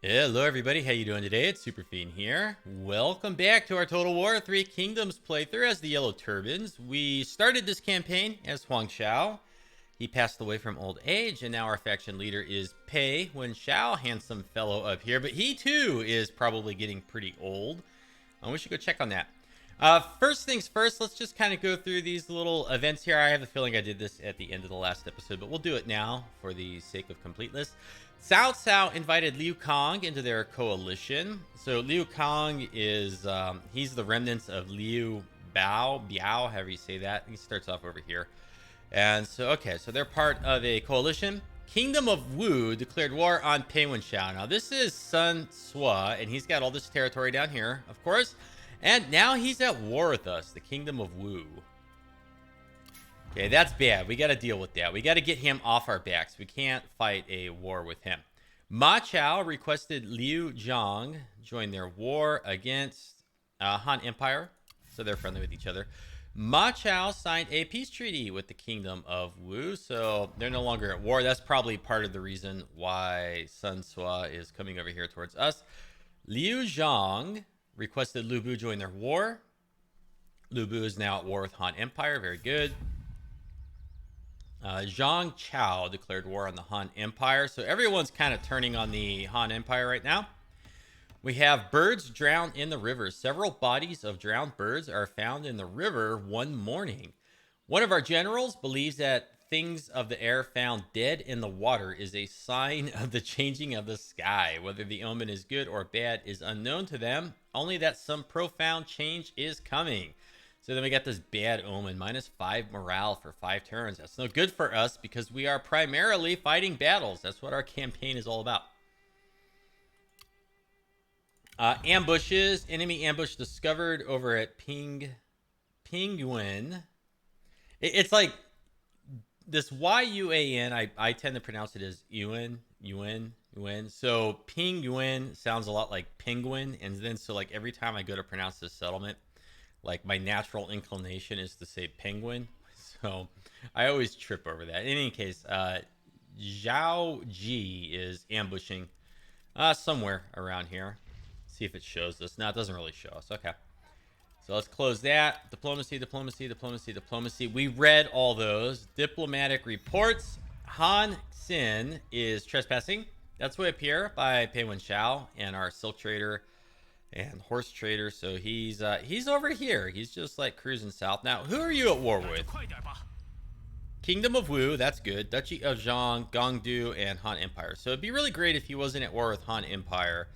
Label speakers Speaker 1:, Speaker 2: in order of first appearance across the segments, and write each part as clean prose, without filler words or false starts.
Speaker 1: Hello everybody, how you doing today? It's Superfiend here. Welcome back to our Total War 3 Kingdoms playthrough as the Yellow Turbans. We started this campaign as Huang Shao. He passed away from old age, and now our faction leader is Pei Yuanshao, handsome fellow up here. But he too is probably getting pretty old. We should go check on that. First things first, let's just kind of go through these little events here. I have a feeling I did this at the end of the last episode, but we'll do it now for the sake of completeness. Cao Cao invited Liu Kang into their coalition. So Liu Kang is, he's the remnants of Liu Biao, however you say that. He starts off over here. And so, okay, so they're part of a coalition. Kingdom of Wu declared war on Pei Yuanshao. Now, this is Sun Sua, and he's got all this territory down here, of course. And now he's at war with us, the Kingdom of Wu. Okay, that's bad. We got to deal with that. We got to get him off our backs. We can't fight a war with him. Ma Chao requested Liu Zhang join their war against Han Empire. So they're friendly with each other. Ma Chao signed a peace treaty with the Kingdom of Wu, so they're no longer at war. That's probably part of the reason why Sun Sua is coming over here towards us. Liu Zhang requested Lu Bu join their war. Lu Bu is now at war with Han Empire. Very good. Zhang Chao declared war on the Han Empire. So everyone's kind of turning on the Han Empire right now. We have birds drowned in the river. Several bodies of drowned birds are found in the river one morning. One of our generals believes that things of the air found dead in the water is a sign of the changing of the sky. Whether the omen is good or bad is unknown to them, only that some profound change is coming. So then we got this bad omen, -5 morale for 5 turns. That's no good for us because we are primarily fighting battles. That's what our campaign is all about. Ambushes. Enemy ambush discovered over at Penguin. It's like this Yuan. I tend to pronounce it as Yuan. So Penguin sounds a lot like penguin. And then so like every time I go to pronounce this settlement, like my natural inclination is to say penguin. So I always trip over that. In any case, Zhao Ji is ambushing somewhere around here. See if it shows us. No, it doesn't really show us. Okay. So let's close that. Diplomacy. We read all those. Diplomatic reports. Han Xin is trespassing. That's way up here by Pei Yuanshao and our silk trader and horse trader. So he's over here. He's just like cruising south. Now, who are you at war with? Kingdom of Wu, that's good. Duchy of Zhang, Gongdu, and Han Empire. So it'd be really great if he wasn't at war with Han Empire.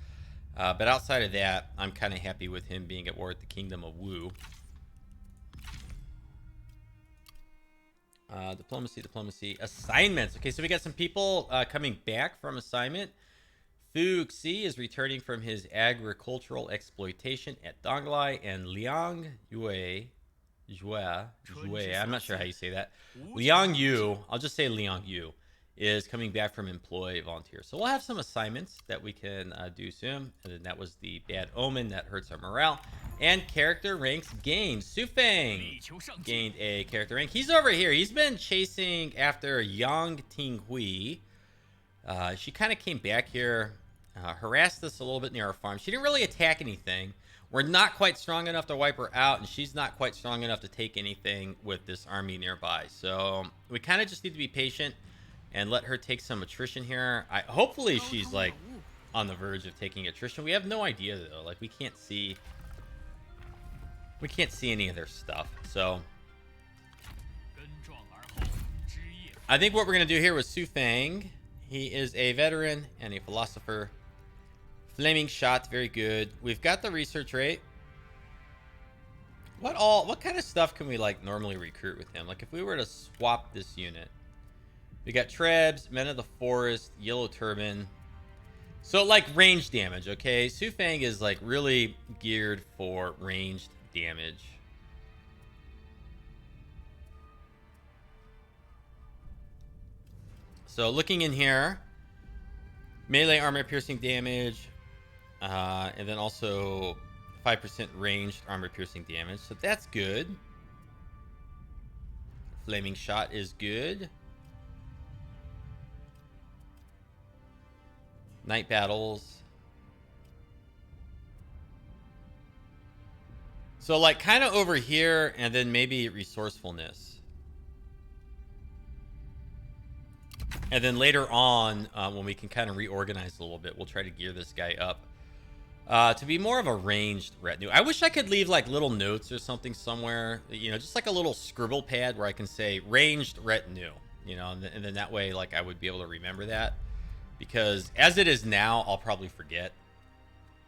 Speaker 1: But outside of that, I'm kind of happy with him being at war with the Kingdom of Wu. Diplomacy. Assignments. Okay, so we got some people coming back from assignment. Fu Xi is returning from his agricultural exploitation at Donglai, and Liang Yue, I'm not sure how you say that. Liang Yu, I'll just say Liang Yu, is coming back from employee volunteer. So we'll have some assignments that we can do soon. And then that was the bad omen that hurts our morale. And character ranks gained. Su Feng gained a character rank. He's over here. He's been chasing after Yang Tinghui. She kind of came back here, harassed us a little bit near our farm. She didn't really attack anything. We're not quite strong enough to wipe her out, and she's not quite strong enough to take anything with this army nearby. So we kind of just need to be patient and let her take some attrition here. Hopefully she's like on the verge of taking attrition. We have no idea though. Like we can't see any of their stuff. So I think what we're gonna do here with Su Feng. He is a veteran and a philosopher. Flaming shot, very good. We've got the research rate. What kind of stuff can we like normally recruit with him? Like if we were to swap this unit. We got Trebs, Men of the Forest, Yellow Turban. So like range damage, okay? Su Feng is like really geared for ranged damage. So looking in here, melee armor piercing damage, and then also 5% ranged armor piercing damage. So that's good. Flaming shot is good. Night battles. So like kind of over here, and then maybe resourcefulness. And then later on, when we can kind of reorganize a little bit, we'll try to gear this guy up to be more of a ranged retinue. I wish I could leave like little notes or something somewhere, you know, just like a little scribble pad where I can say ranged retinue, you know, and then that way, like I would be able to remember that, because as it is now, I'll probably forget.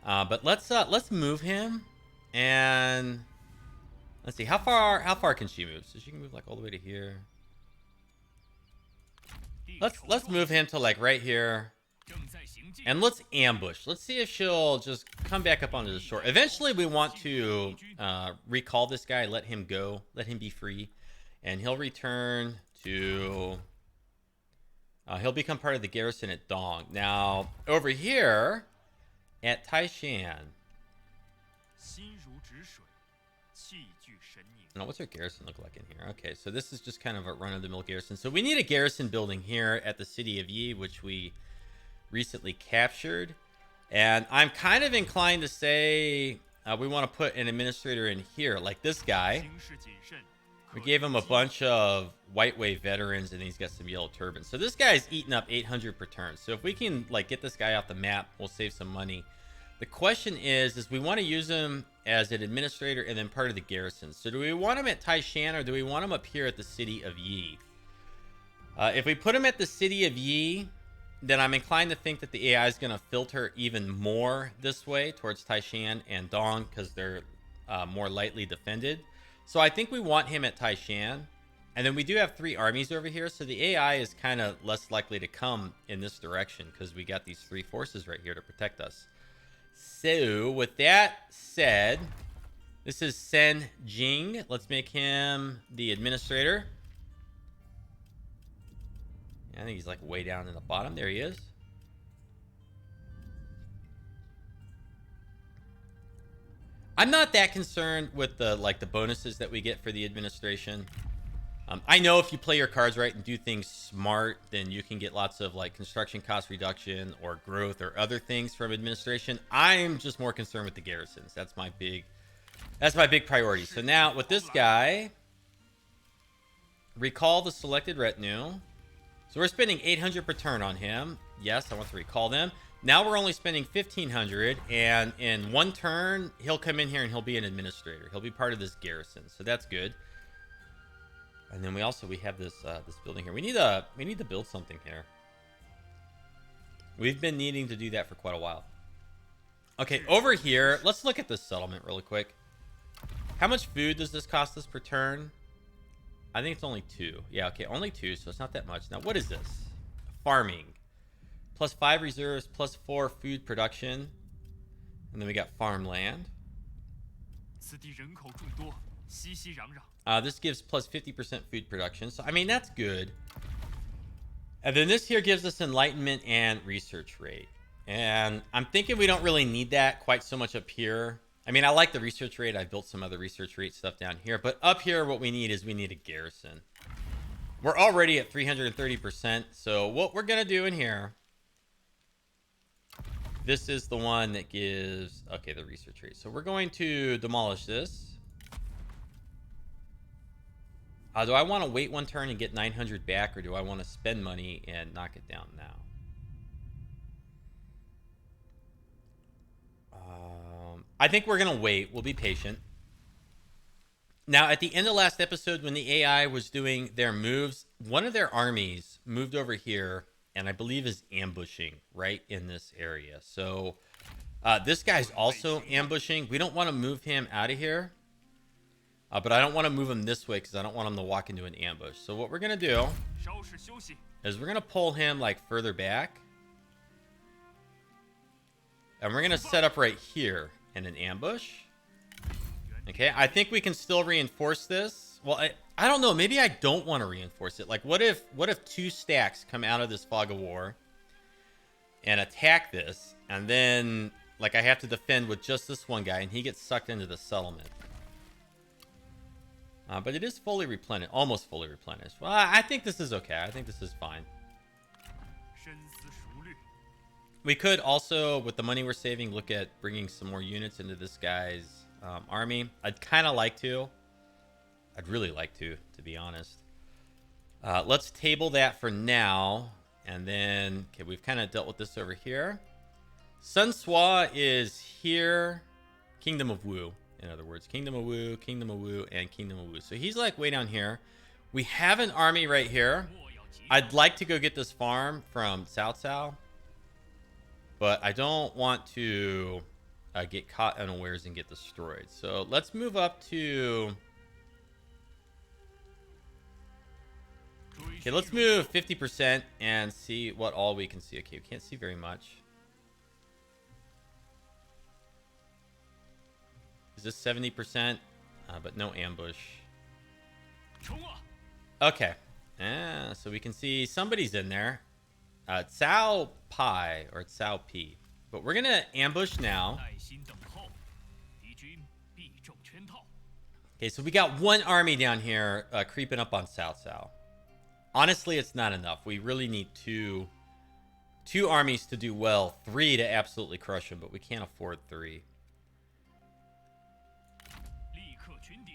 Speaker 1: But let's move him, and let's see how far can she move? So she can move like all the way to here. Let's move him to like right here. And let's ambush. Let's see if she'll just come back up onto the shore. Eventually, we want to recall this guy, let him go, let him be free. And he'll return to... he'll become part of the garrison at Dong. Now, over here at Taishan... Now, what's our garrison look like in here? Okay, so this is just kind of a run-of-the-mill garrison. So we need a garrison building here at the city of Yi, which we recently captured. And I'm kind of inclined to say we want to put an administrator in here, like this guy. We gave him a bunch of White Wave veterans, and he's got some yellow turbans. So this guy's eating up 800 per turn. So if we can like get this guy off the map, we'll save some money. The question is we want to use him as an administrator and then part of the garrison. So do we want him at Taishan, or do we want him up here at the city of Yi? If we put him at the city of Yi, then I'm inclined to think that the AI is going to filter even more this way towards Taishan and Dong, because they're more lightly defended. So I think we want him at Taishan. And then we do have 3 armies over here, so the AI is kind of less likely to come in this direction because we got these 3 forces right here to protect us. So with that said, this is Sen Jing. Let's make him the administrator. I think he's like way down in the bottom. There he is. I'm not that concerned with the bonuses that we get for the administration. I know if you play your cards right and do things smart, then you can get lots of like construction cost reduction or growth or other things from administration. I'm just more concerned with the garrisons. That's my big priority. So now with this guy, recall the selected retinue. So we're spending 800 per turn on him. Yes, I want to recall them. Now we're only spending 1,500, and in 1 turn, he'll come in here and he'll be an administrator. He'll be part of this garrison, so that's good. And then we have this this building here. We need to build something here. We've been needing to do that for quite a while. Okay, over here, let's look at this settlement really quick. How much food does this cost us per turn? I think it's only 2. Yeah, okay, only 2, so it's not that much. Now, what is this? Farming. Plus 5 reserves, plus 4 food production. And then we got farmland. This gives plus 50% food production. So, I mean, that's good. And then this here gives us enlightenment and research rate. And I'm thinking we don't really need that quite so much up here. I mean, I like the research rate. I built some other research rate stuff down here. But up here, what we need is we need a garrison. We're already at 330%. So what we're going to do in here... This is the one that gives... Okay, the research rate. So we're going to demolish this. Do I want to wait 1 turn and get 900 back, or do I want to spend money and knock it down now? I think we're going to wait. We'll be patient. Now, at the end of last episode, when the AI was doing their moves, one of their armies moved over here, and I believe is ambushing right in this area. So this guy's also ambushing. We don't want to move him out of here. But I don't want to move him this way because I don't want him to walk into an ambush. So what we're going to do is we're going to pull him like further back. And we're going to set up right here in an ambush. Okay, I think we can still reinforce this. Well, I don't know. Maybe I don't want to reinforce it. Like, what if 2 stacks come out of this fog of war and attack this, and then like I have to defend with just this one guy, and he gets sucked into the settlement. But it is fully replenished, almost fully replenished. Well, I think this is okay. I think this is fine. We could also, with the money we're saving, look at bringing some more units into this guy's army. I'd kind of like to. I'd really like to be honest. Let's table that for now. And then, okay, we've kind of dealt with this over here. Sun Sua is here. Kingdom of Wu, in other words. Kingdom of Wu, Kingdom of Wu, and Kingdom of Wu. So he's like way down here. We have an army right here. I'd like to go get this farm from Cao Cao. But I don't want to get caught unawares and get destroyed. So let's move up to... Okay, let's move 50% and see what all we can see. Okay, we can't see very much. Is this 70%? But no ambush. Okay. So we can see somebody's in there. Cao Pai or Cao Pi. But we're going to ambush now. Okay, so we got one army down here creeping up on Cao Cao. Honestly, it's not enough. We really need two armies to do well. 3 to absolutely crush them, but we can't afford 3.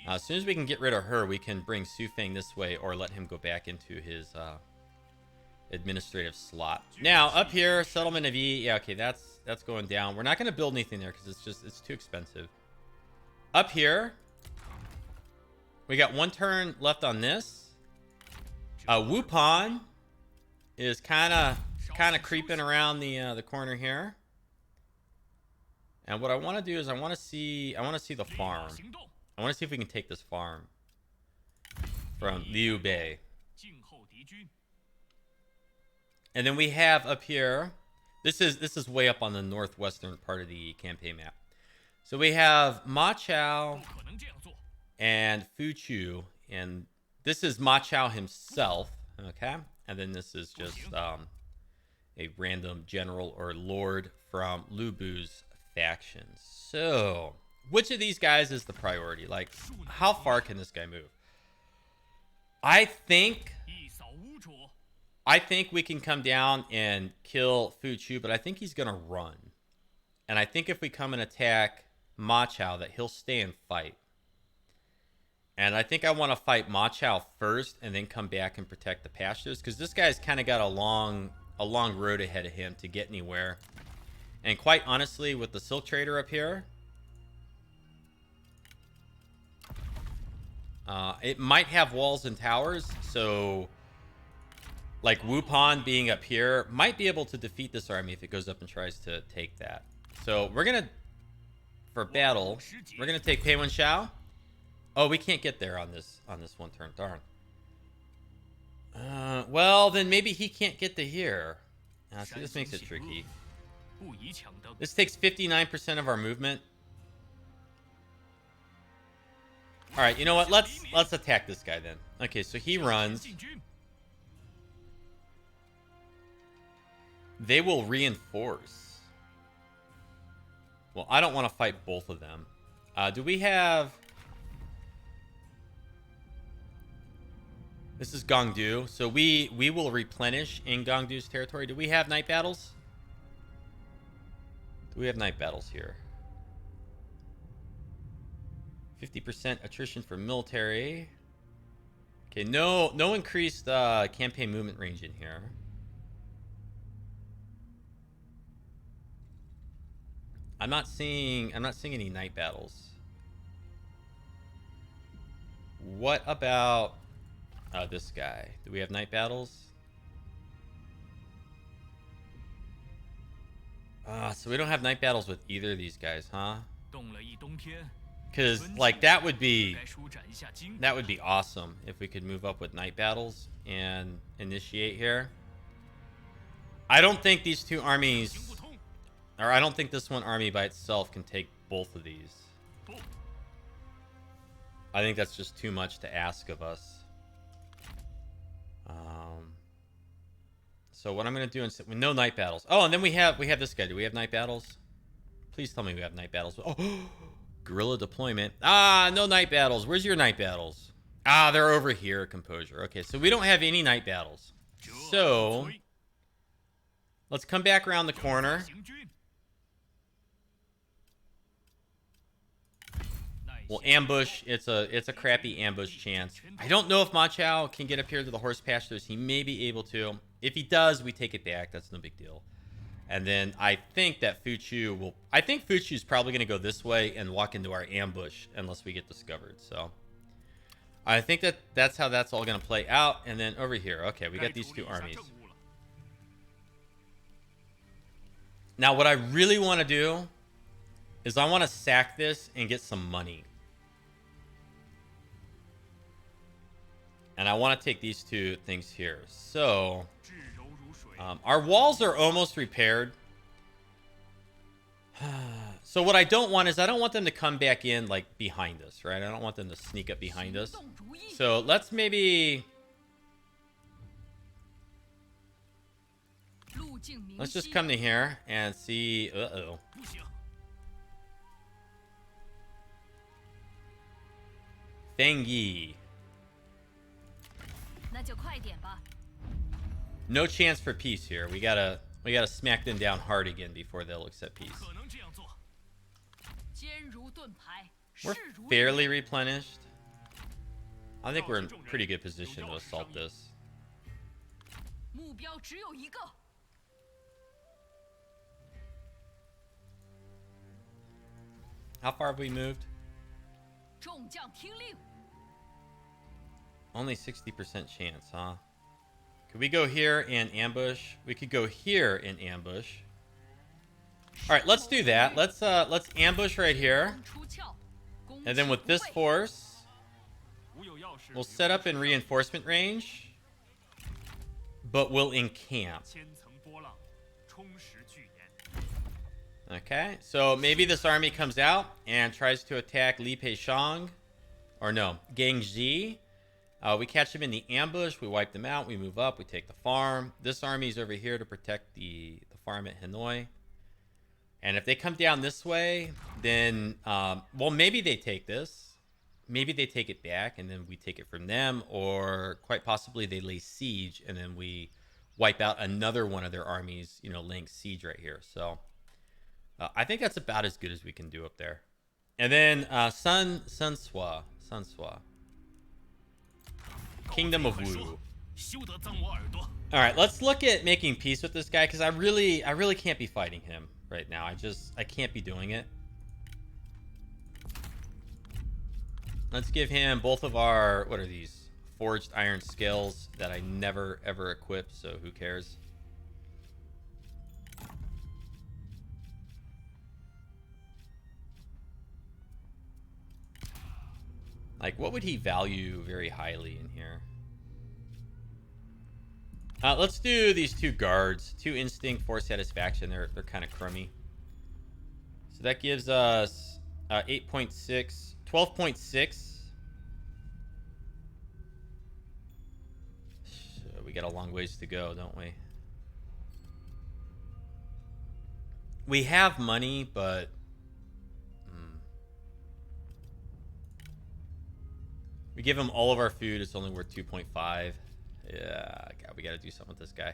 Speaker 1: As soon as we can get rid of her, we can bring Su Feng this way or let him go back into his administrative slot. Now, up here, Settlement of E. Yeah, okay, that's going down. We're not going to build anything there because it's too expensive. Up here, we got 1 turn left on this. Wupan is kind of creeping around the corner here. And what I want to do is I want to see the farm. I want to see if we can take this farm from Liu Bei. And then we have up here, this is way up on the northwestern part of the campaign map. So we have Ma Chao and Fu Chu, and this is Ma Chao himself, okay? And then this is just a random general or lord from Lu Bu's faction. So, which of these guys is the priority? Like, how far can this guy move? I think we can come down and kill Fu Chu, but I think he's going to run. And I think if we come and attack Ma Chao, that he'll stay and fight. And I think I want to fight Ma Chao first and then come back and protect the pastures, because this guy's kind of got a long road ahead of him to get anywhere. And quite honestly, with the Silk Trader up here, it might have walls and towers, so like Wupan being up here might be able to defeat this army if it goes up and tries to take that. So we're gonna, for battle, we're gonna take Pei Yuanshao. Oh, we can't get there on this 1 turn. Darn. Well, then maybe he can't get to here. So this makes it tricky. This takes 59% of our movement. All right, you know what? Let's attack this guy then. Okay, so he runs. They will reinforce. Well, I don't want to fight both of them. Do we have... This is Gongdu, so we will replenish in Gongdu's territory. Do we have night battles? Do we have night battles here? 50% attrition for military. Okay, no increased campaign movement range in here. I'm not seeing any night battles. What about this guy? Do we have night battles? So we don't have night battles with either of these guys, huh? Because like that would be awesome if we could move up with night battles and initiate here. I don't think these two armies, or I don't think this one army by itself can take both of these. I think that's just too much to ask of us. So what I'm going to do instead, with no night battles. Oh, and then we have this guy. Do we have night battles? Please tell me we have night battles. Oh, guerrilla deployment. No night battles. Where's your night battles? They're over here, composure. Okay, so we don't have any night battles. So let's come back around the corner. We'll ambush. It's a crappy ambush chance. I don't know if Ma Chao can get up here to the horse pastures. He may be able to. If he does, we take it back. That's no big deal. And then I think that Fuchu will... I think Fuchu's probably going to go this way and walk into our ambush unless we get discovered. So I think that's how that's all going to play out. And then over here. Okay, we got these two armies. Now, what I really want to do is I want to sack this and get some money. And I want to take these two things here. So, our walls are almost repaired. So what I don't want is I don't want them to come back in like behind us, right? I don't want them to sneak up behind us. So let's maybe... Let's just come to here and see... Uh-oh. Feng Yi. No chance for peace here. We gotta smack them down hard again before they'll accept peace. We're fairly replenished. I think we're in pretty good position to assault this. How far have we moved? Only 60% chance, huh? Could we go here and ambush? We could go here and ambush. All right, let's do that. Let's ambush right here. And then with this force, we'll set up in reinforcement range, but we'll encamp. Okay, so maybe this army comes out and tries to attack Li Peixiang, or no, Gangji. We catch them in the ambush, we wipe them out, we move up, we take the farm. This army's over here to protect the farm at Henei. And if they come down this way, then, well, maybe they take this. Maybe they take it back, and then we take it from them, or quite possibly they lay siege, and then we wipe out another one of their armies, you know, laying siege right here. So I think that's about as good as we can do up there. And then Sunsua. Kingdom of Wu. All right, let's look at making peace with this guy, because I really can't be fighting him right now. I can't be doing it. Let's give him both of our, what are these? Forged iron scales that I never ever equip, so who cares? Like, what would he value very highly in here? Let's do these two guards. 2 instinct, 4 satisfaction. They're kind of crummy. So that gives us 8.6, 12.6. So we got a long ways to go, don't we? We have money, but... We give him all of our food. It's only worth 2.5. Yeah, God, we got to do something with this guy.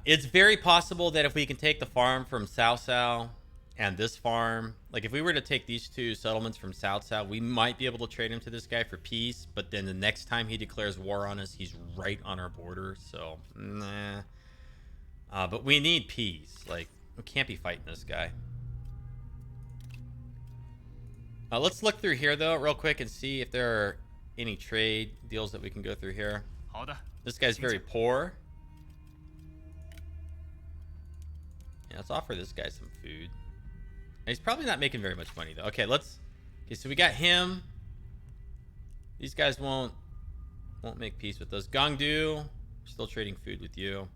Speaker 1: It's very possible that if we can take the farm from Cao Cao and this farm, like if we were to take these 2 settlements from Cao Cao, we might be able to trade him to this guy for peace. But then the next time he declares war on us, he's right on our border. So, nah. But we need peace. Like, we can't be fighting this guy. Let's look through here, though, real quick and see if there are any trade deals that we can go through here. This guy's very poor. Yeah, let's offer this guy some food. And he's probably not making very much money, though. Okay, okay, so we got him. These guys won't make peace with us. Gongdu, we're still trading food with you.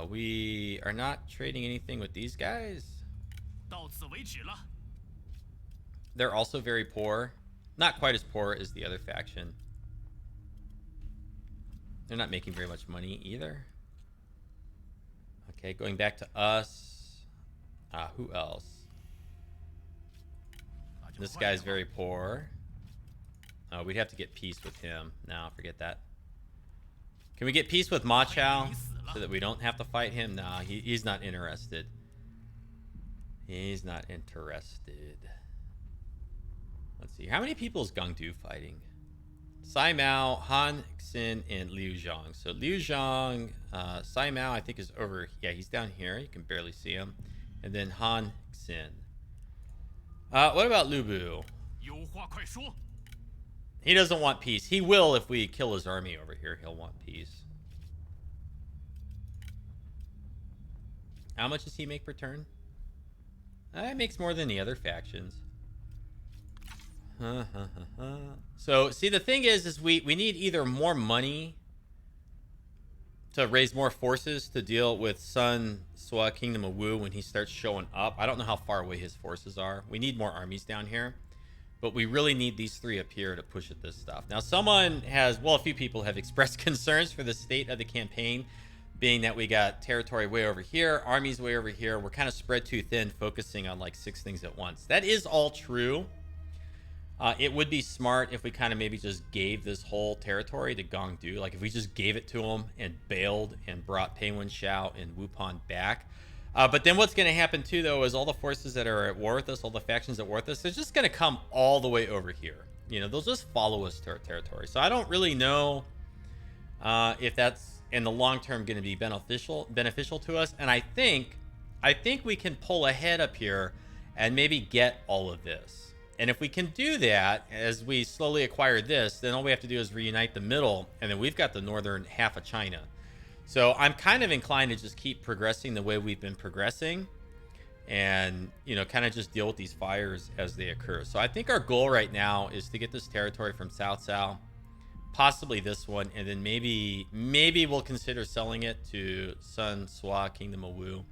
Speaker 1: We are not trading anything with these guys. They're also very poor. Not quite as poor as the other faction. They're not making very much money either. Okay, going back to us. Who else? This guy's very poor. We'd have to get peace with him. No, forget that. Can we get peace with Ma Chao so that we don't have to fight him? Nah, he's not interested. He's not interested. Let's see. How many people is Gangdu fighting? Sai Mao, Han Xin, and Liu Zhang. So Liu Zhang, Sai Mao, I think is over. Yeah, he's down here. You can barely see him. And then Han Xin. What about Lu Bu? He doesn't want peace. He will if we kill his army over here. He'll want peace. How much does he make per turn? It makes more than the other factions. So, see, the thing is we need either more money to raise more forces to deal with Sun Sua Kingdom of Wu when he starts showing up. I don't know how far away his forces are. We need more armies down here. But we really need these three up here to push at this stuff. Now, someone has, well, a few people have expressed concerns for the state of the campaign, being that we got territory way over here, armies way over here. We're kind of spread too thin, focusing on like 6 things at once. That is all true. It would be smart if we kind of maybe just gave this whole territory to Gangdu. Like if we just gave it to them and bailed and brought Pei Yuanshao and Wupan back. But then what's going to happen too, though, is all the forces that are at war with us, all the factions at war with us, they're just going to come all the way over here. You know, they'll just follow us to our territory. So I don't really know if that's in the long term going to be beneficial to us. And I think we can pull ahead up here and maybe get all of this. And if we can do that, as we slowly acquire this, then all we have to do is reunite the middle, and then we've got the northern half of China. So I'm kind of inclined to just keep progressing the way we've been progressing and, you know, kind of just deal with these fires as they occur. So I think our goal right now is to get this territory from Cao Cao, possibly this one, and then maybe we'll consider selling it to Sun Sua Kingdom of Wu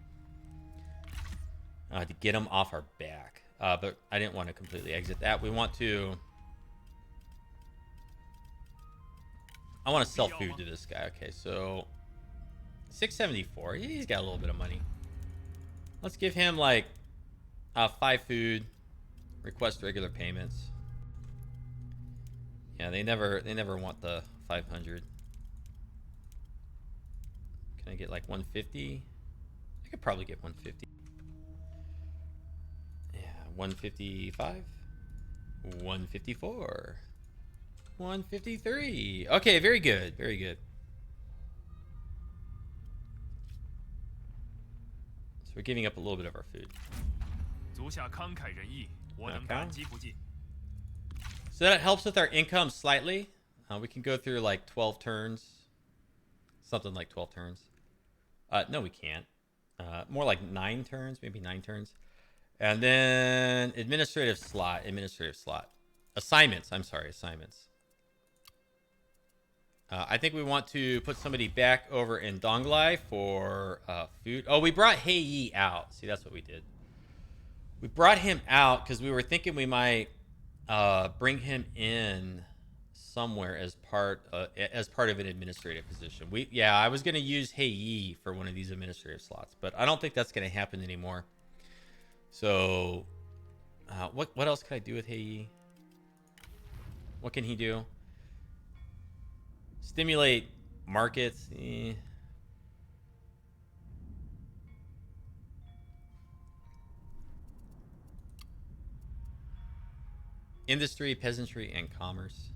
Speaker 1: to get them off our back. But I didn't want to completely exit that. I want to sell food to this guy. Okay, so 674. He's got a little bit of money. Let's give him like 5 food. Request regular payments. Yeah, they never want the 500. Can I get like 150? I could probably get 150. 155, 154, 153. Okay, very good, very good. So we're giving up a little bit of our food. Okay. So that helps with our income slightly. We can go through like 12 turns, something like 12 turns. No, we can't. More like 9 turns, maybe 9 turns. And then administrative slot. Assignments. I think we want to put somebody back over in Donglai for food. Oh, we brought Henei out. See, that's what we did. We brought him out because we were thinking we might bring him in somewhere as part of an administrative position. I was going to use Henei for one of these administrative slots, but I don't think that's going to happen anymore. So, what else could I do with Henei? What can he do? Stimulate markets. Industry, peasantry, and commerce.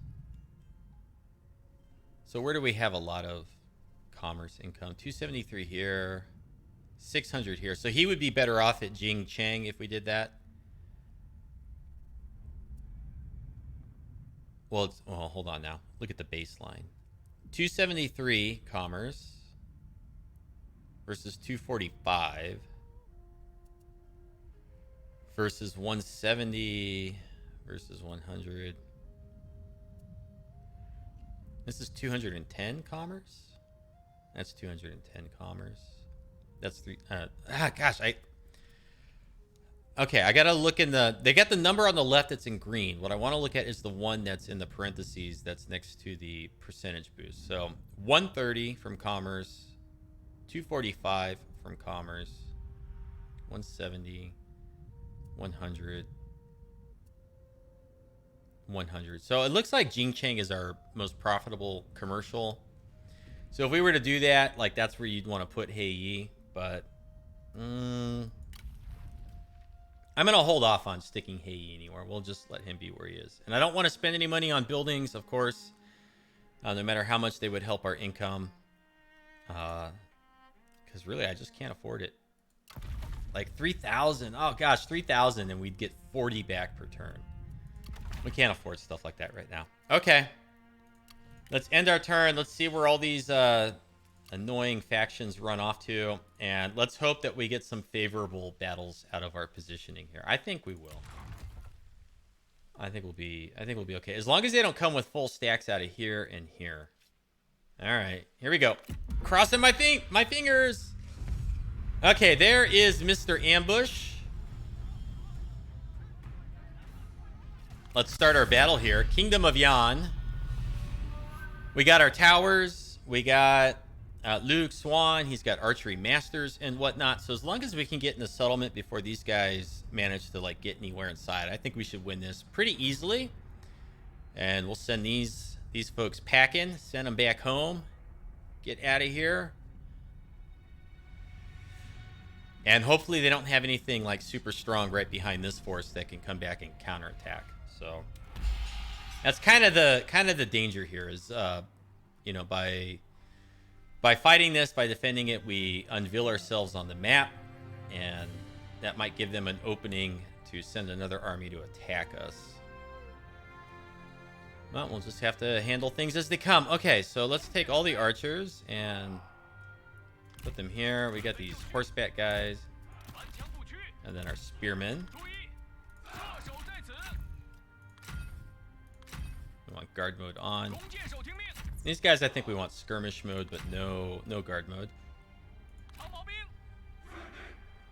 Speaker 1: So where do we have a lot of commerce income? 273 here. 600 here. So he would be better off at Jingcheng if we did that. Well, hold on now. Look at the baseline. 273 commerce versus 245 versus 170 versus 100. This is 210 commerce. That's 210 commerce. That's 3. Okay, I gotta look in they got the number on the left that's in green. What I want to look at is the one that's in the parentheses that's next to the percentage boost. So 130 from commerce, 245 from commerce, 170, 100, 100. So it looks like Jingcheng is our most profitable commercial. So if we were to do that, like that's where you'd want to put Henei, but I'm going to hold off on sticking Henei anywhere. We'll just let him be where he is. And I don't want to spend any money on buildings, of course, no matter how much they would help our income. Because really, I just can't afford it. Like 3,000. Oh, gosh, 3,000, and we'd get 40 back per turn. We can't afford stuff like that right now. Okay. Let's end our turn. Let's see where all these annoying factions run off to. And let's hope that we get some favorable battles out of our positioning here. I think we will. I think we'll be okay. As long as they don't come with full stacks out of here and here. All right. Here we go. Crossing my fingers. Okay, there is Mr. Ambush. Let's start our battle here. Kingdom of Yan. We got our towers. We got Luke, Xuan. He's got archery masters and whatnot. So as long as we can get in the settlement before these guys manage to like get anywhere inside, I think we should win this pretty easily. And we'll send these folks packing. Send them back home. Get out of here. And hopefully they don't have anything like super strong right behind this force that can come back and counterattack. So that's kind of the danger here is, you know, by fighting this, by defending it, we unveil ourselves on the map, and that might give them an opening to send another army to attack us. Well, we'll just have to handle things as they come. Okay, so let's take all the archers and put them here. We got these horseback guys. And then our spearmen. We want guard mode on. These guys, I think we want skirmish mode, but no guard mode.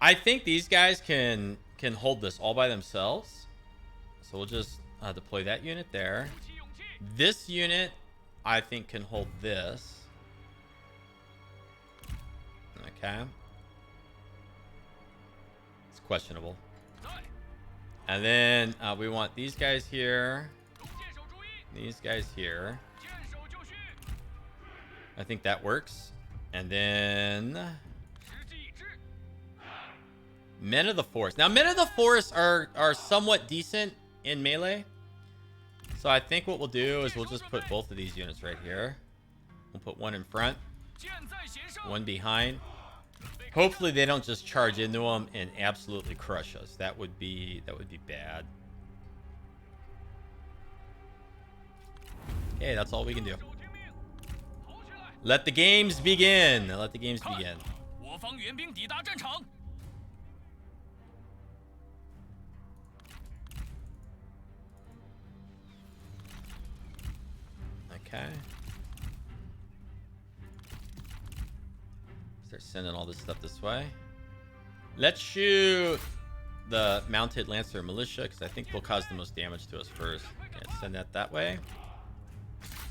Speaker 1: I think these guys can hold this all by themselves. So we'll just deploy that unit there. This unit, I think, can hold this. Okay. It's questionable. And then we want these guys here. These guys here. I think that works. And then Men of the Forest. Now, Men of the Forest are somewhat decent in melee. So I think what we'll do is we'll just put both of these units right here. We'll put one in front, one behind. Hopefully they don't just charge into them and absolutely crush us. That would be bad. Okay, that's all we can do. Let the games begin. Let the games begin. Okay. Start sending all this stuff this way. Let's shoot the mounted lancer militia because I think they'll cause the most damage to us first. Okay, send that way.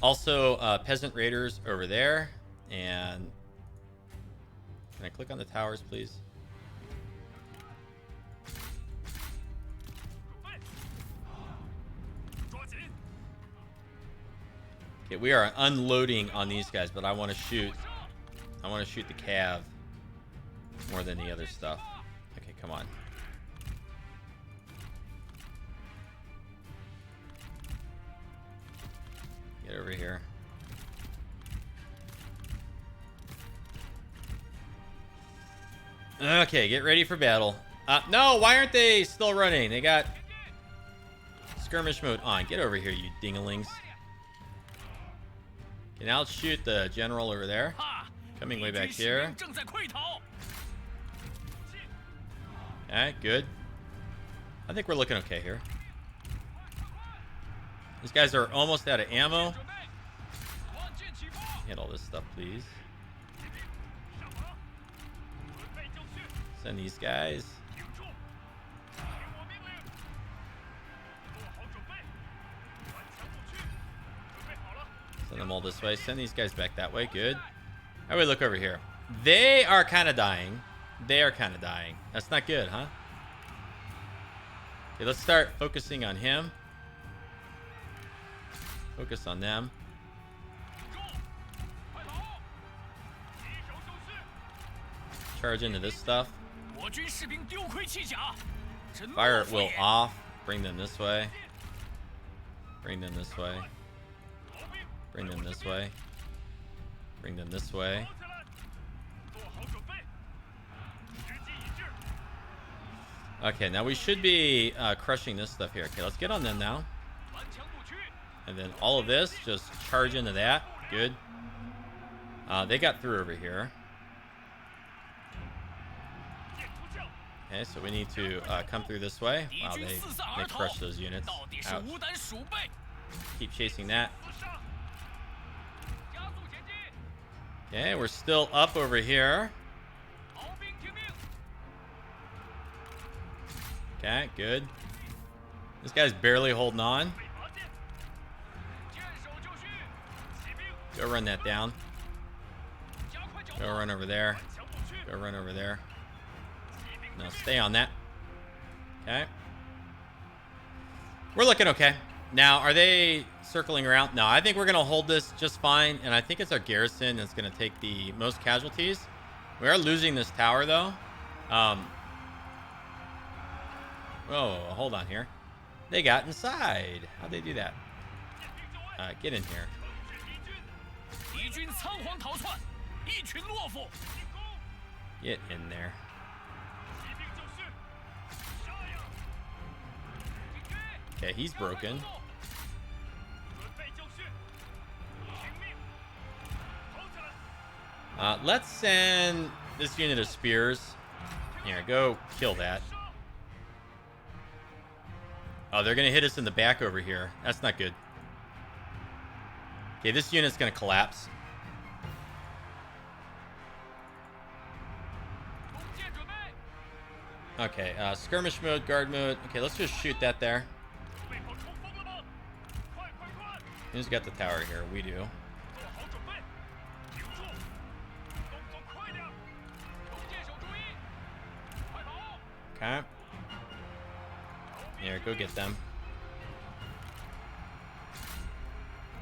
Speaker 1: Also, peasant raiders over there. And can I click on the towers, please? Okay, we are unloading on these guys, but I want to shoot the cav more than the other stuff. Okay, come on. Get over here. Okay, get ready for battle. No, why aren't they still running? They got skirmish mode on. Get over here, you dinglings. Okay, now let's shoot the general over there. Coming way back here. Okay, good. I think we're looking okay here. These guys are almost out of ammo. Hit all this stuff, please. Send these guys. Send them all this way. Send these guys back that way. Good. How do we look over here? They are kind of dying. They are kind of dying. That's not good, huh? Okay, let's start focusing on him. Focus on them. Charge into this stuff. Fire at will off. Bring them this way. Bring them this way. Bring them this way. Bring them this way. Okay, now we should be crushing this stuff here. Okay, let's get on them now. And then all of this, just charge into that. Good. They got through over here. Okay, so we need to come through this way. Wow, they crushed those units. Ouch. Keep chasing that. Okay, we're still up over here. Okay, good. This guy's barely holding on. Go run that down. Go run over there. Go run over there. No, stay on that. Okay. We're looking okay. Now, are they circling around? No, I think we're going to hold this just fine. And I think it's our garrison that's going to take the most casualties. We are losing this tower, though. Oh, hold on here. They got inside. How'd they do that? Get in here. Get in there. Okay, he's broken. Let's send this unit of spears. Here, go kill that. Oh, they're going to hit us in the back over here. That's not good. Okay, this unit's going to collapse. Okay, skirmish mode, guard mode. Okay, let's just shoot that there. Who's got the tower here? We do. Okay. Here, go get them.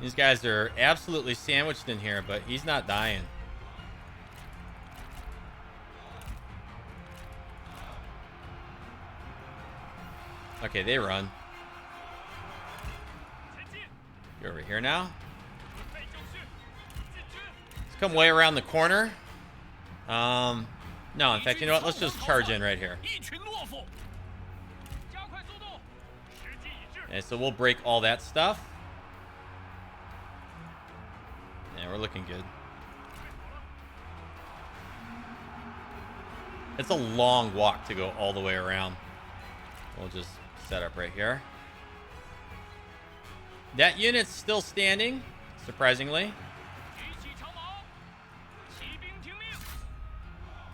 Speaker 1: These guys are absolutely sandwiched in here, but he's not dying. Okay, they run. Go over here now. Let's come way around the corner. No, in fact, you know what? Let's just charge in right here. Okay, so we'll break all that stuff. Yeah, we're looking good. It's a long walk to go all the way around. We'll just set up right here. That unit's still standing, surprisingly.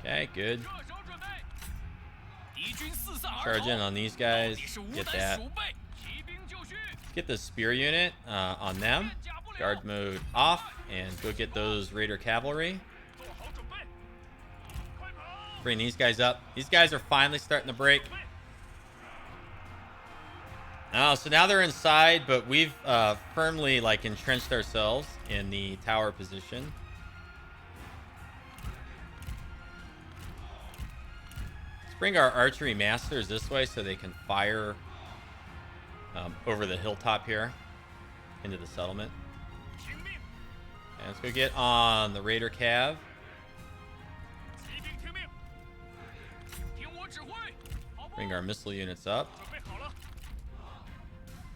Speaker 1: Okay, good. Charge in on these guys. Get that. Get the spear unit on them. Guard mode off. And go get those Raider cavalry. Bring these guys up. These guys are finally starting to break. Oh, so now they're inside, but we've firmly entrenched ourselves in the tower position. Let's bring our archery masters this way so they can fire over the hilltop here into the settlement. And let's go get on the Raider Cav. Bring our missile units up.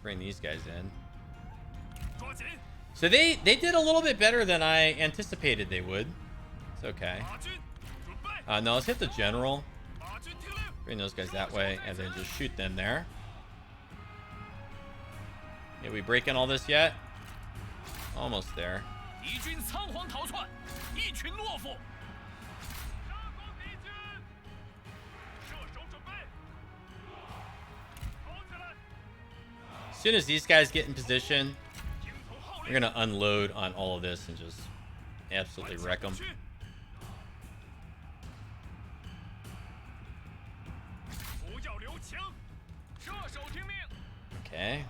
Speaker 1: Bring these guys in. So they did a little bit better than I anticipated they would. It's okay. No, let's hit the general. Bring those guys that way and then just shoot them there. Are we breaking all this yet? Almost there. As soon as these guys get in position, we're going to unload on all of this and just absolutely wreck them. Okay.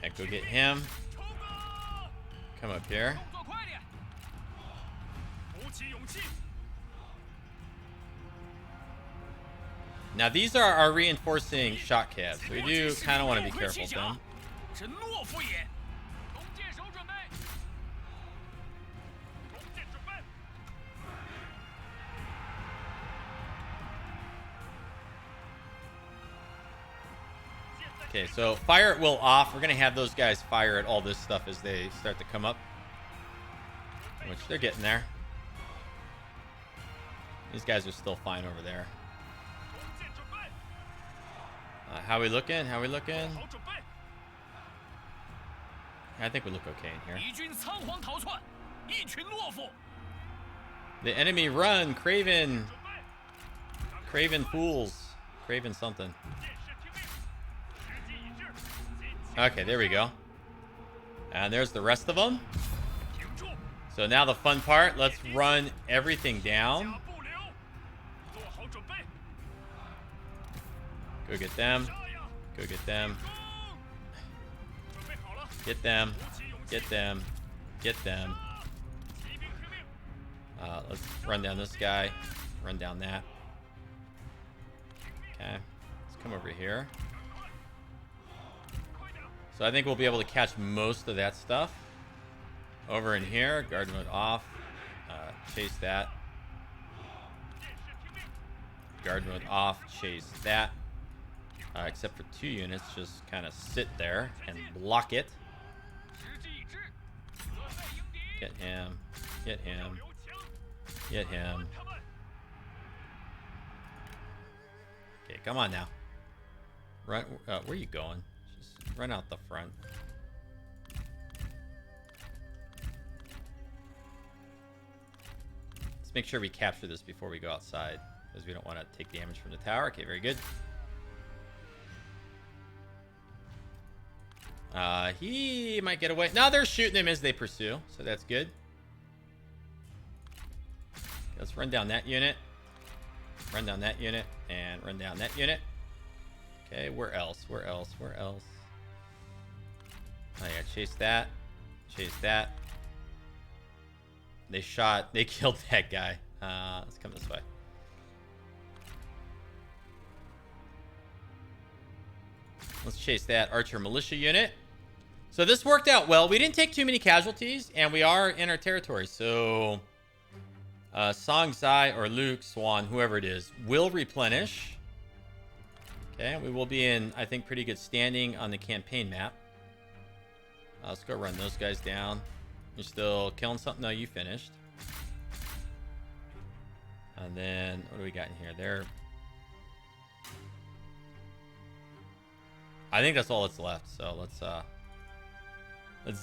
Speaker 1: Heck, go get him. Come up here. Now these are our reinforcing shot cabs, so we do kind of want to be careful with them. Okay, so fire at will off. We're going to have those guys fire at all this stuff as they start to come up. Which they're getting there. These guys are still fine over there. How we looking? How we looking? I think we look okay in here. The enemy run, Craven. Craven fools. Craven something. Okay, there we go. And there's the rest of them. So now the fun part. Let's run everything down. Go get them. Go get them. Get them. Get them. Get them. Let's run down this guy. Run down that. Okay. Let's come over here. So I think we'll be able to catch most of that stuff. Over in here. Guard mode off. Chase that. Guard mode off. Chase that. Except for 2 units. Just kind of sit there and block it. Get him. Get him. Get him. Okay, come on now. Run. Where are you going? Just run out the front. Let's make sure we capture this before we go outside, because we don't want to take damage from the tower. Okay, very good. He might get away. No, they're shooting him as they pursue, so that's good. Let's run down that unit. Run down that unit, and run down that unit. Okay, where else? Where else? Where else? Oh yeah, chase that. Chase that. They killed that guy. Let's come this way. Let's chase that archer militia unit. So this worked out well. We didn't take too many casualties, and we are in our territory. So Song Zai or Luke, Xuan, whoever it is, will replenish. Okay, we will be in, I think, pretty good standing on the campaign map. Let's go run those guys down. You're still killing something? No, you finished. And then, what do we got in here? There. I think that's all that's left. So let's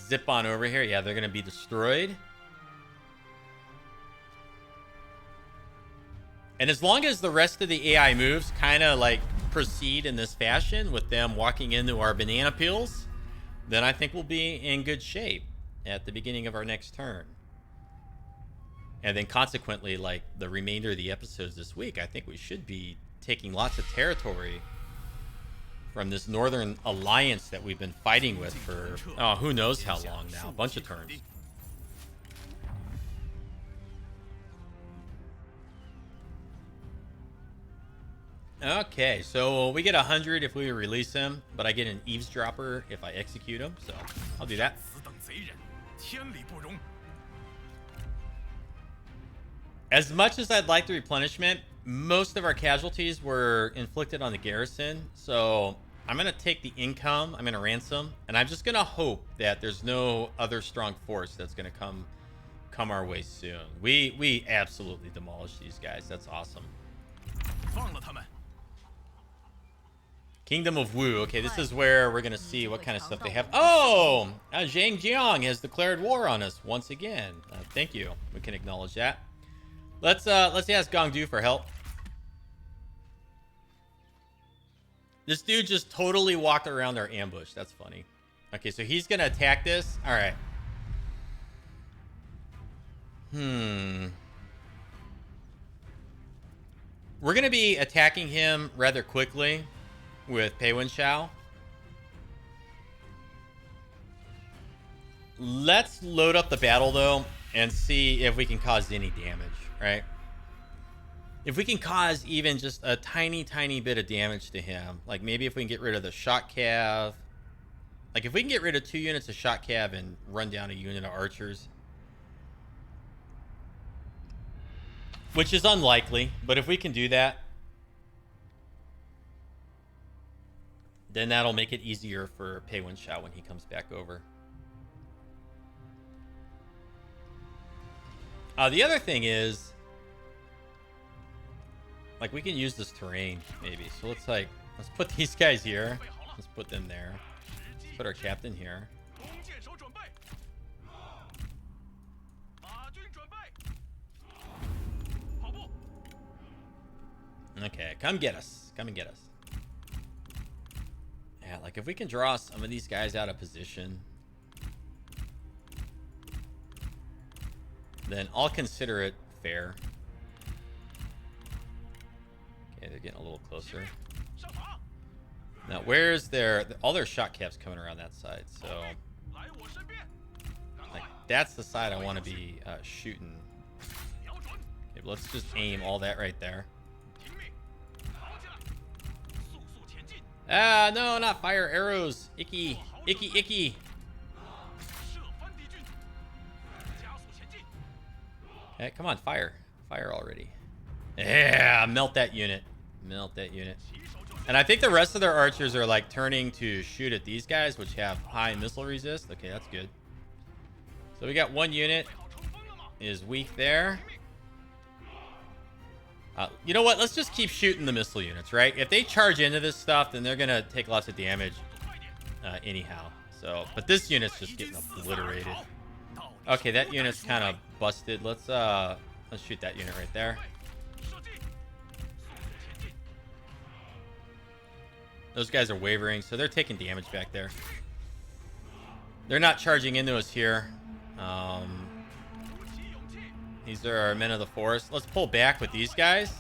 Speaker 1: zip on over here. Yeah, they're gonna be destroyed. And as long as the rest of the AI moves kind of like proceed in this fashion with them walking into our banana peels, then I think we'll be in good shape at the beginning of our next turn. And then consequently, like the remainder of the episodes this week, I think we should be taking lots of territory from this Northern Alliance that we've been fighting with for, oh, who knows how long now. A bunch of turns. Okay, so we get 100 if we release him, but I get an eavesdropper if I execute him, so I'll do that. As much as I'd like the replenishment, most of our casualties were inflicted on the garrison, so I'm going to take the income, I'm going to ransom, and I'm just going to hope that there's no other strong force that's going to come our way soon. We absolutely demolished these guys. That's awesome. Kingdom of Wu. Okay, this is where we're going to see what kind of stuff they have. Oh! Zhang has declared war on us once again. Thank you. We can acknowledge that. Let's ask Gongdu for help. This dude just totally walked around our ambush. That's funny. Okay, so he's going to attack this. All right. We're going to be attacking him rather quickly with Pei Yuanshao. Let's load up the battle, though, and see if we can cause any damage, right? If we can cause even just a tiny, tiny bit of damage to him, like maybe if we can get rid of the shot cav, like if we can get rid of 2 units of shot cav and run down a unit of archers, which is unlikely, but if we can do that, then that'll make it easier for Pei Yuanshao when he comes back over. The other thing is, like, we can use this terrain, maybe. So let's put these guys here. Let's put them there. Let's put our captain here. Okay, come get us. Come and get us. Yeah, like, if we can draw some of these guys out of position, then I'll consider it fair. Okay, they're getting a little closer. Now, where's all their shot caps coming around that side? So, like, that's the side I want to be shooting. Okay, let's just aim all that right there. Ah, no, not fire arrows. Icky, icky, icky. Okay, come on, fire. Fire already. Yeah, melt that unit. Melt that unit. And I think the rest of their archers are like turning to shoot at these guys, which have high missile resist. Okay, that's good. So we got 1 unit is weak there. You know what? Let's just keep shooting the missile units, right? If they charge into this stuff, then they're going to take lots of damage anyhow. So, but this unit's just getting obliterated. Okay, that unit's kind of busted. Let's shoot that unit right there. Those guys are wavering, so they're taking damage back there. They're not charging into us here. These are our men of the forest. Let's pull back with these guys.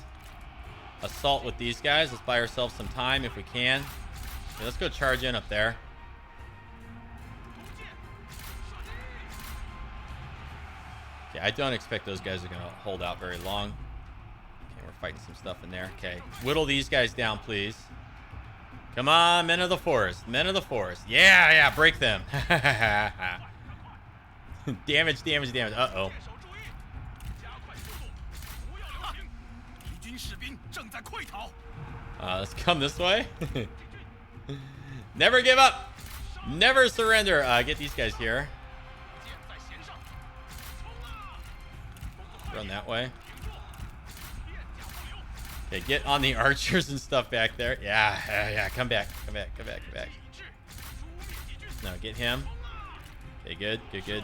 Speaker 1: Assault with these guys. Let's buy ourselves some time if we can. Okay, let's go charge in up there. Okay, I don't expect those guys are going to hold out very long. Okay, we're fighting some stuff in there. Okay, whittle these guys down, please. Come on, men of the forest. Men of the forest. Yeah, yeah, break them. Damage, damage, damage. Uh-oh. Let's come this way. Never give up. Never surrender. Get these guys here. Run that way. Okay, get on the archers and stuff back there. Yeah, yeah, come back. Come back, come back, come back. No, get him. Okay, good, good, good.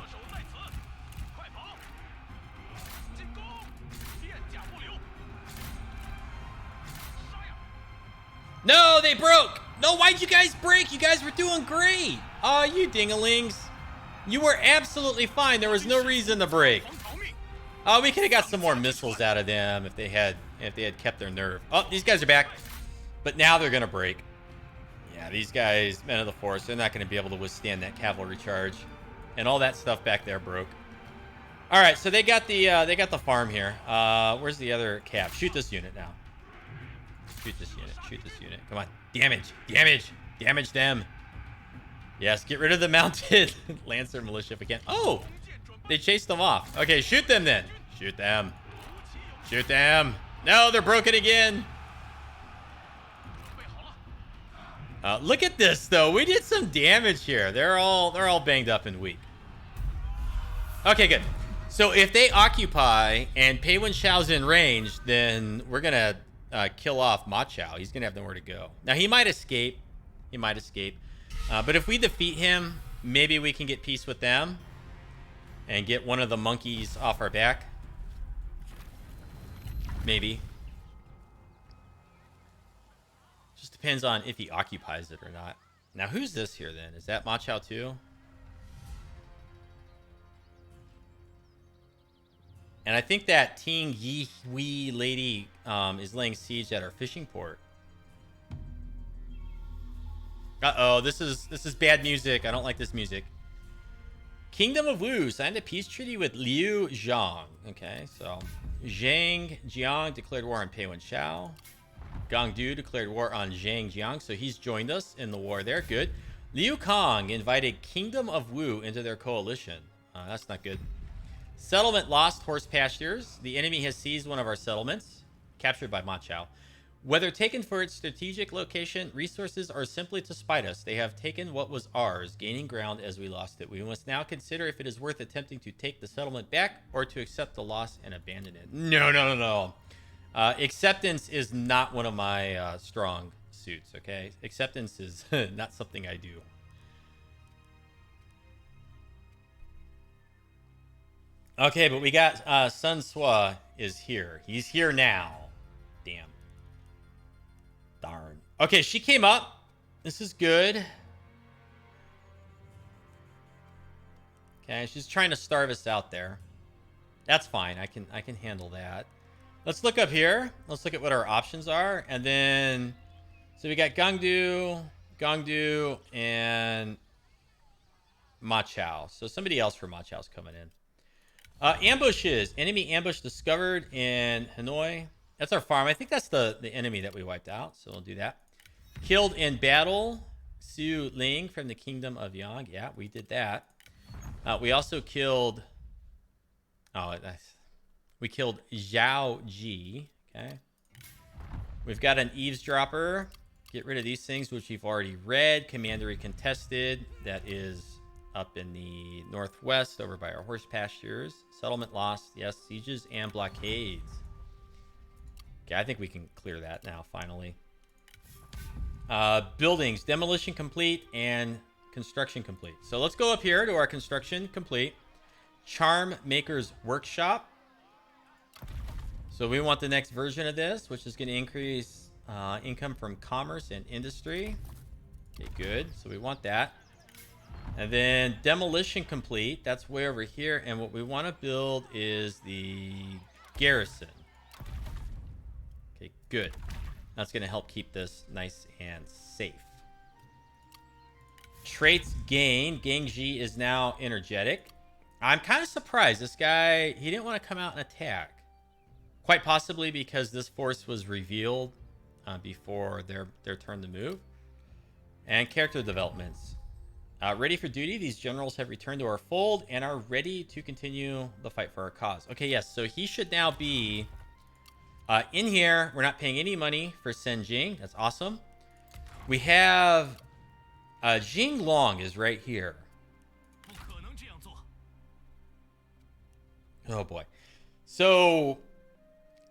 Speaker 1: No, they broke. No, why'd you guys break? You guys were doing great. Oh, you dingalings. You were absolutely fine. There was no reason to break. Oh, we could have got some more missiles out of them if they had kept their nerve. Oh, these guys are back. But now they're gonna break. Yeah, these guys, men of the forest, they're not gonna be able to withstand that cavalry charge. And all that stuff back there broke. Alright, so they got the farm here. Where's the other cav? Shoot this unit now. Shoot this unit. Shoot this unit. Come on. Damage. Damage. Damage them. Yes, get rid of the mounted Lancer militia if we can. Oh! They chased them off. Okay, shoot them then. Shoot them. Shoot them. No, they're broken again. Look at this, though. We did some damage here. They're all banged up and weak. Okay, good. So if they occupy and Pei Yuanshao's in range, then we're gonna kill off Ma Chao. He's gonna have nowhere to go. Now he might escape. He might escape. But if we defeat him, maybe we can get peace with them and get one of the monkeys off our back. Maybe. Just depends on if he occupies it or not. Now, who's this here then? Is that Ma Chao too? And I think that Tinghui lady is laying siege at our fishing port. Uh-oh, this is bad music. I don't like this music. Kingdom of Wu signed a peace treaty with Liu Zhang. Okay, so Zhang Jiang declared war on Pei Yuanshao. Gangdu declared war on Zhang Jiang, so he's joined us in the war there. Good. Liu Kong invited Kingdom of Wu into their coalition. That's not good. Settlement lost horse pastures. The enemy has seized one of our settlements, captured by Ma Chao. Whether taken for its strategic location, resources, or simply to spite us, they have taken what was ours, gaining ground as we lost it. We must now consider if it is worth attempting to take the settlement back or to accept the loss and abandon it. No. Acceptance is not one of my strong suits, okay? Acceptance is not something I do. Okay, but we got Sun Sua is here. He's here now. Damn. Darn. Okay, she came up. This is good. Okay, she's trying to starve us out there. That's fine. I can handle that. Let's look up here. Let's look at what our options are. And then, so we got Gangdu, and Ma Chao. So somebody else for Ma Chao's coming in. Ambushes. Enemy ambush discovered in Henei. That's our farm. I think that's the enemy that we wiped out. So we'll do that. Killed in battle. Su Ling from the Kingdom of Yang. Yeah, we did that. We also killed... we killed Zhao Ji. Okay. We've got an eavesdropper. Get rid of these things, which we've already read. Commandery contested. That is up in the northwest over by our horse pastures. Settlement lost. Yes, sieges and blockades. Okay, I think we can clear that now, finally. Buildings. Demolition complete and construction complete. So let's go up here to our construction complete. Charm Maker's Workshop. So we want the next version of this, which is going to increase income from commerce and industry. Okay, good. So we want that. And then demolition complete. That's way over here. And what we want to build is the garrison. Okay, good. That's going to help keep this nice and safe. Traits gain. Gangji is now energetic. I'm kind of surprised. This guy, he didn't want to come out and attack. Quite possibly because this force was revealed before their turn to move. And character developments. Ready for duty. These generals have returned to our fold and are ready to continue the fight for our cause. Okay, yes. So he should now be in here. We're not paying any money for Sen Jing. That's awesome. We have Jing Long is right here. Oh boy. So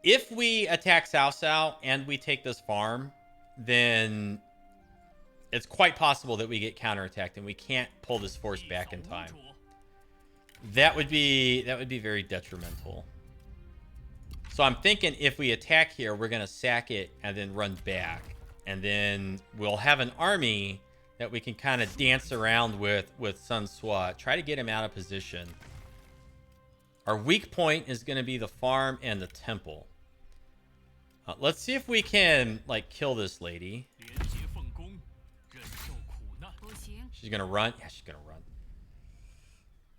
Speaker 1: if we attack Cao Cao and we take this farm, then it's quite possible that we get counterattacked and we can't pull this force back in time. That would be very detrimental. So I'm thinking if we attack here, we're going to sack it and then run back. And then we'll have an army that we can kind of dance around with Sun Sua. Try to get him out of position. Our weak point is going to be the farm and the temple. Let's see if we can, like, kill this lady. She's going to run. Yeah, she's going to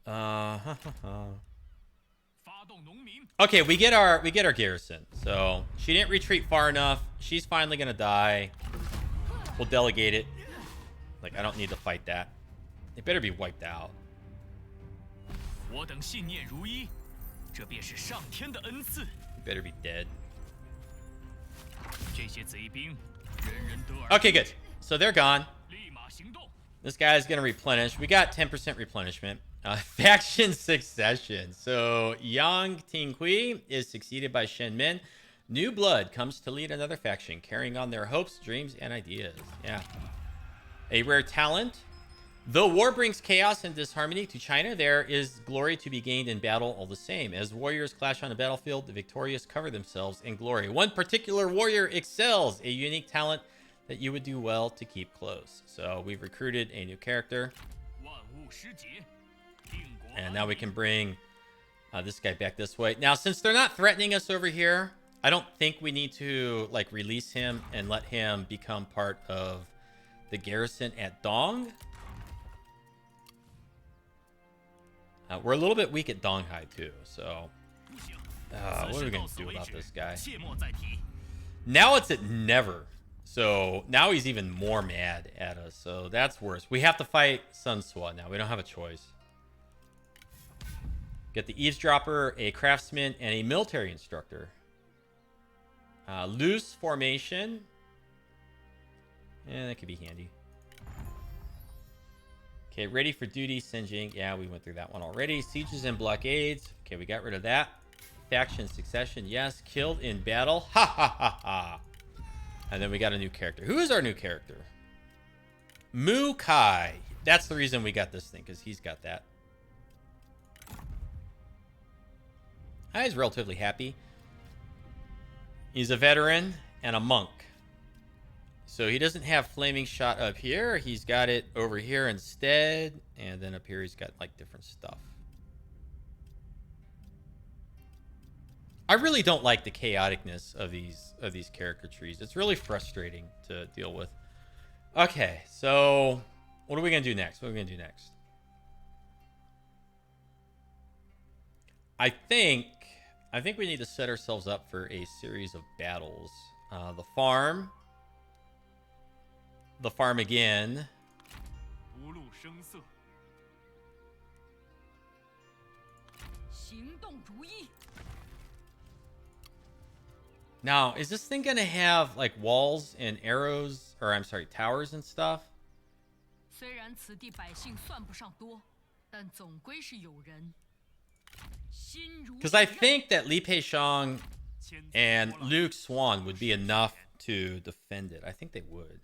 Speaker 1: run. Okay, we get our garrison. So she didn't retreat far enough. She's finally going to die. We'll delegate it. Like, I don't need to fight that. They better be wiped out. You better be dead. Okay, good. So they're gone. This guy's gonna replenish. We got 10% replenishment. Faction succession. So Yang Tinghui is succeeded by Shen Min. New blood comes to lead another faction, carrying on their hopes, dreams, and ideas. Yeah. A rare talent. Though war brings chaos and disharmony to China, there is glory to be gained in battle all the same. As warriors clash on the battlefield, the victorious cover themselves in glory. One particular warrior excels, a unique talent that you would do well to keep close. So we've recruited a new character. And now we can bring this guy back this way. Now, since they're not threatening us over here, I don't think we need to, like, release him and let him become part of the garrison at Dong. We're a little bit weak at Donghai too, so what are we gonna do about this guy? Now it's at never, so now he's even more mad at us, so that's worse. We have to fight Sun Sua now. We don't have a choice. Get the eavesdropper, a craftsman, and a military instructor. Loose formation. Yeah, that could be handy. Okay, ready for duty, Senjing. Yeah, we went through that one already. Sieges and blockades. Okay, we got rid of that. Faction succession. Yes, killed in battle. Ha ha ha ha. And then we got a new character. Who is our new character? Mu Kai. That's the reason we got this thing, because he's got that. He's relatively happy. He's a veteran and a monk. So he doesn't have flaming shot up here. He's got it over here instead. And then up here he's got like different stuff. I really don't like the chaoticness of these character trees. It's really frustrating to deal with. Okay, so what are we gonna do next? What are we gonna do next? I think we need to set ourselves up for a series of battles. The farm again. Now, is this thing gonna have like walls and arrows, or I'm sorry, towers and stuff? Because I think that Li Peixiong and Luke Xuan would be enough to defend it. I think they would.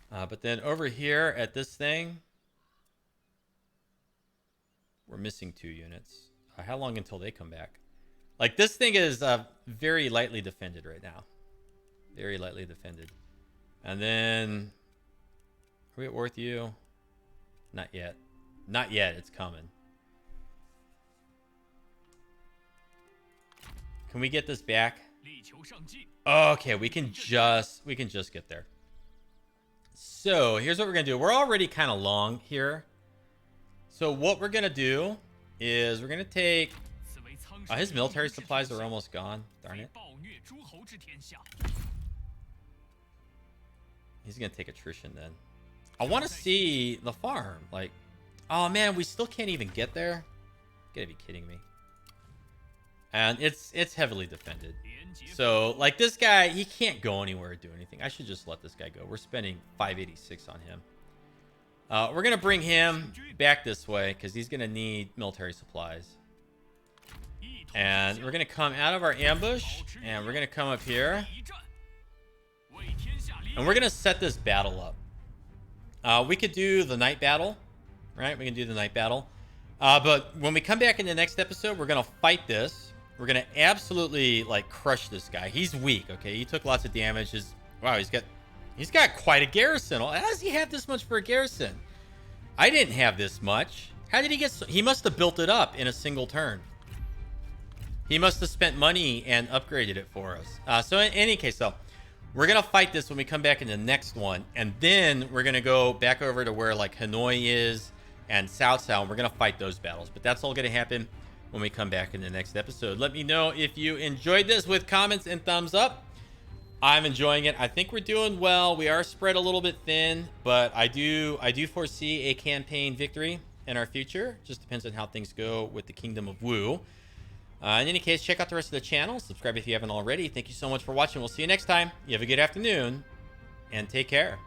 Speaker 1: But then over here at this thing, we're missing 2 units. How long until they come back? Like, this thing is very lightly defended right now. Very lightly defended. And then, are we at Worth U? Not yet. Not yet. It's coming. Can we get this back? Okay, we can just get there. So here's what we're gonna do. We're already kind of long here. So what we're gonna do is we're gonna take. His military supplies are almost gone. Darn it. He's gonna take attrition then. I want to see the farm. Like, oh man, we still can't even get there. You gotta be kidding me. And it's heavily defended. So, like, this guy, he can't go anywhere or do anything. I should just let this guy go. We're spending 586 on him. We're going to bring him back this way because he's going to need military supplies. And we're going to come out of our ambush, and we're going to come up here. And we're going to set this battle up. We could do the night battle, right? We can do the night battle. But when we come back in the next episode, we're going to fight this. We're going to absolutely, like, crush this guy. He's weak, okay? He took lots of damage. Wow, he's got quite a garrison. How does he have this much for a garrison? I didn't have this much. How did he get he must have built it up in a single turn. He must have spent money and upgraded it for us. So in any case, though, we're going to fight this when we come back in the next one. And then we're going to go back over to where, like, Henei is and Cao Cao, and we're going to fight those battles. But that's all going to happen when we come back in the next episode. Let me know if you enjoyed this with comments and thumbs up. I'm enjoying it. I think we're doing well. We are spread a little bit thin, but I do foresee a campaign victory in our future. Just depends on how things go with the Kingdom of Wu. In any case, check out the rest of the channel. Subscribe if you haven't already. Thank you so much for watching. We'll see you next time. You have a good afternoon, and take care.